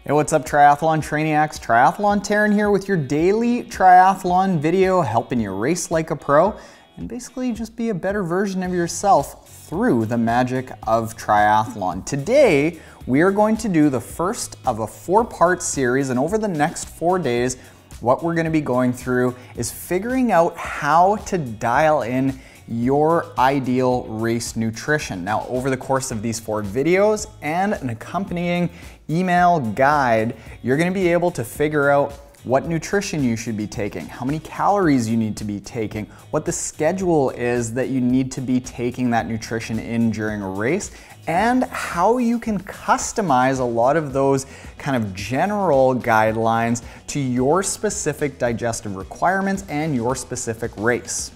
Hey, what's up triathlon trainiacs? Triathlon Taren here with your daily triathlon video, helping you race like a pro and basically just be a better version of yourself through the magic of triathlon. Today, we are going to do the first of a 4-part series, and over the next 4 days, what we're going to be going through is figuring out how to dial in your ideal race nutrition. Now, over the course of these 4 videos and an accompanying email guide, you're going to be able to figure out what nutrition you should be taking, how many calories you need to be taking, what the schedule is that you need to be taking that nutrition in during a race, and how you can customize a lot of those kind of general guidelines to your specific digestive requirements and your specific race.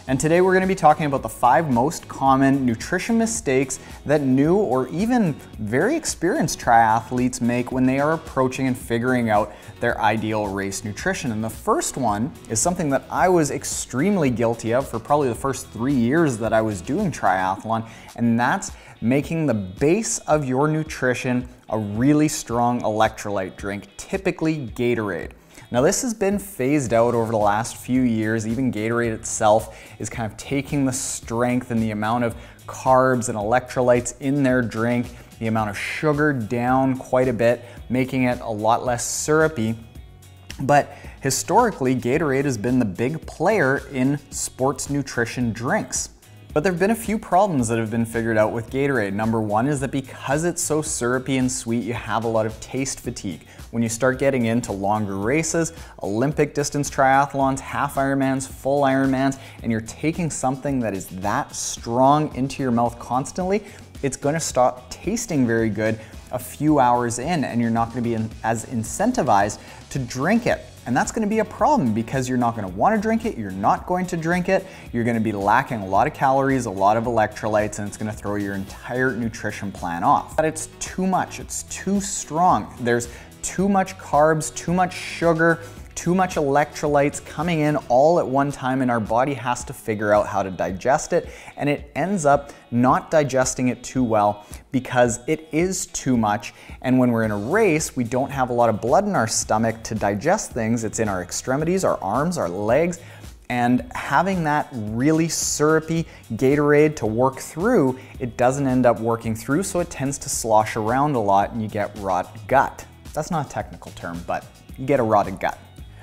And today we're going to be talking about the 5 most common nutrition mistakes that new or even very experienced triathletes make when they are approaching and figuring out their ideal race nutrition. And the first one is something that I was extremely guilty of for probably the first 3 years that I was doing triathlon, and that's making the base of your nutrition a really strong electrolyte drink, typically Gatorade. Now, this has been phased out over the last few years. Even Gatorade itself is kind of taking the strength and the amount of carbs and electrolytes in their drink, the amount of sugar down quite a bit, making it a lot less syrupy. But historically, Gatorade has been the big player in sports nutrition drinks. But there have been a few problems that have been figured out with Gatorade. Number one is that because it's so syrupy and sweet, you have a lot of taste fatigue. When you start getting into longer races, Olympic distance triathlons, half Ironmans, full Ironmans, and you're taking something that is that strong into your mouth constantly, it's gonna stop tasting very good a few hours in, and you're not gonna be as incentivized to drink it. And that's gonna be a problem because you're not gonna wanna drink it, you're not going to drink it, you're gonna be lacking a lot of calories, a lot of electrolytes, and it's gonna throw your entire nutrition plan off. But it's too much, it's too strong. There's too much carbs, too much sugar, too much electrolytes coming in all at one time, and our body has to figure out how to digest it, and it ends up not digesting it too well because it is too much. And when we're in a race, we don't have a lot of blood in our stomach to digest things. It's in our extremities, our arms, our legs, and having that really syrupy Gatorade to work through, it doesn't end up working through, so it tends to slosh around a lot and you get rot gut. That's not a technical term, but you get a rotted gut.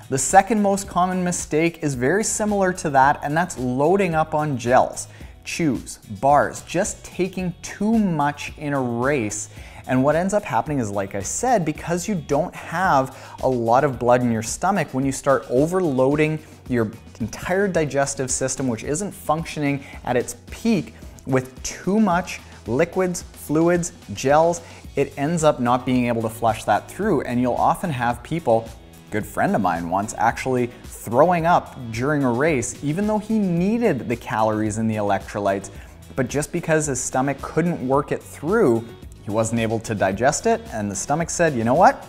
The second most common mistake is very similar to that, and that's loading up on gels, chews, bars, just taking too much in a race. And what ends up happening is, like I said, because you don't have a lot of blood in your stomach, when you start overloading your entire digestive system, which isn't functioning at its peak, with too much liquids, fluids, gels, it ends up not being able to flush that through. And you'll often have people, a good friend of mine once, actually throwing up during a race, even though he needed the calories and the electrolytes, but just because his stomach couldn't work it through, he wasn't able to digest it, and the stomach said, you know what?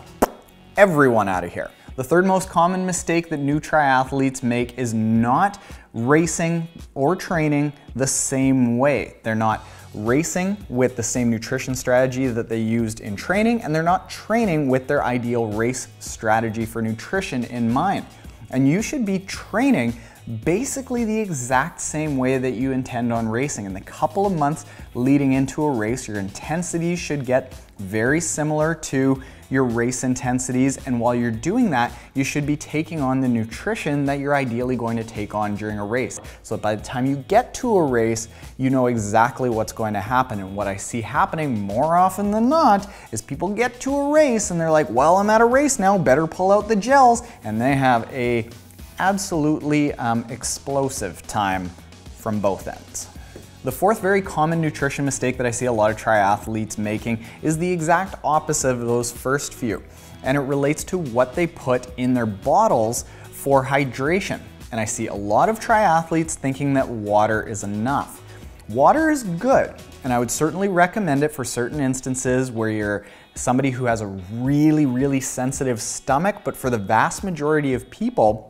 Everyone out of here. The third most common mistake that new triathletes make is not racing or training the same way. They're not racing with the same nutrition strategy that they used in training, and they're not training with their ideal race strategy for nutrition in mind. And you should be training basically the exact same way that you intend on racing. In the couple of months leading into a race, your intensities should get very similar to your race intensities, and while you're doing that, you should be taking on the nutrition that you're ideally going to take on during a race. So by the time you get to a race, you know exactly what's going to happen. And what I see happening more often than not is people get to a race and they're like, well, I'm at a race now, better pull out the gels, and they have a absolutely explosive time from both ends. The fourth very common nutrition mistake that I see a lot of triathletes making is the exact opposite of those first few, and it relates to what they put in their bottles for hydration. And I see a lot of triathletes thinking that water is enough. Water is good, and I would certainly recommend it for certain instances where you're somebody who has a really, really sensitive stomach, but for the vast majority of people,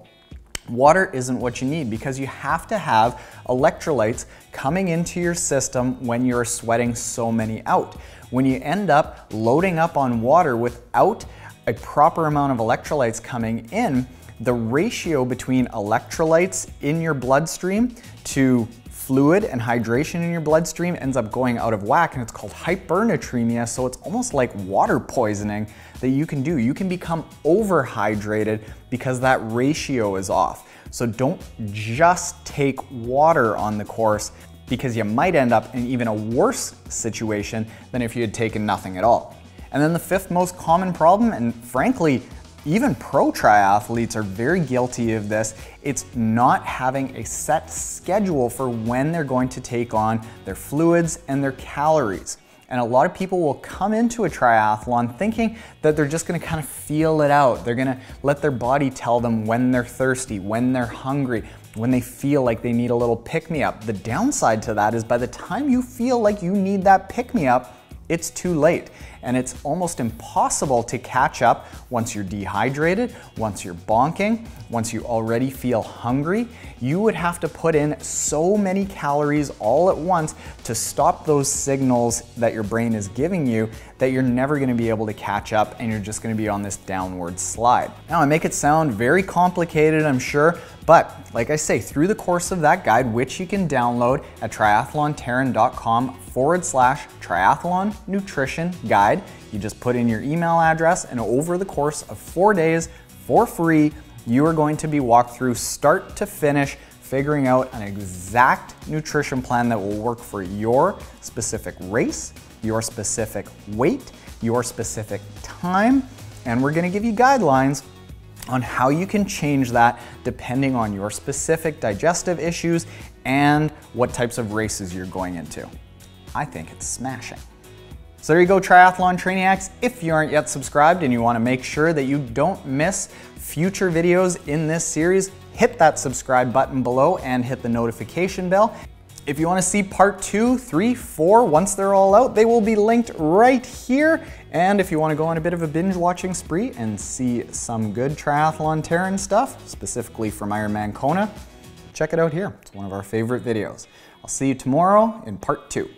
Water isn't what you need because you have to have electrolytes coming into your system when you're sweating so many out. When you end up loading up on water without a proper amount of electrolytes coming in, the ratio between electrolytes in your bloodstream to fluid and hydration in your bloodstream ends up going out of whack, and it's called hypernatremia. So it's almost like water poisoning that you can do. You can become overhydrated because that ratio is off. So don't just take water on the course, because you might end up in even a worse situation than if you had taken nothing at all. And then the fifth most common problem, and frankly, even pro triathletes are very guilty of this, it's not having a set schedule for when they're going to take on their fluids and their calories. And a lot of people will come into a triathlon thinking that they're just gonna kind of feel it out. They're gonna let their body tell them when they're thirsty, when they're hungry, when they feel like they need a little pick-me-up. The downside to that is by the time you feel like you need that pick-me-up, it's too late. And it's almost impossible to catch up once you're dehydrated, once you're bonking, once you already feel hungry. You would have to put in so many calories all at once to stop those signals that your brain is giving you that you're never gonna be able to catch up, and you're just gonna be on this downward slide. Now, I make it sound very complicated, I'm sure, but like I say, through the course of that guide, which you can download at triathlontaren.com/triathlon nutrition guide, you just put in your email address, and over the course of 4 days for free, you are going to be walked through start to finish, figuring out an exact nutrition plan that will work for your specific race, your specific weight, your specific time, and we're gonna give you guidelines on how you can change that depending on your specific digestive issues and what types of races you're going into. I think it's smashing. So there you go, Triathlon Trainiacs. If you aren't yet subscribed and you want to make sure that you don't miss future videos in this series, hit that subscribe button below and hit the notification bell. If you want to see part 2, 3, 4, once they're all out, they will be linked right here. And if you want to go on a bit of a binge watching spree and see some good Triathlon Taren stuff, specifically from Ironman Kona, check it out here. It's one of our favorite videos. I'll see you tomorrow in part 2.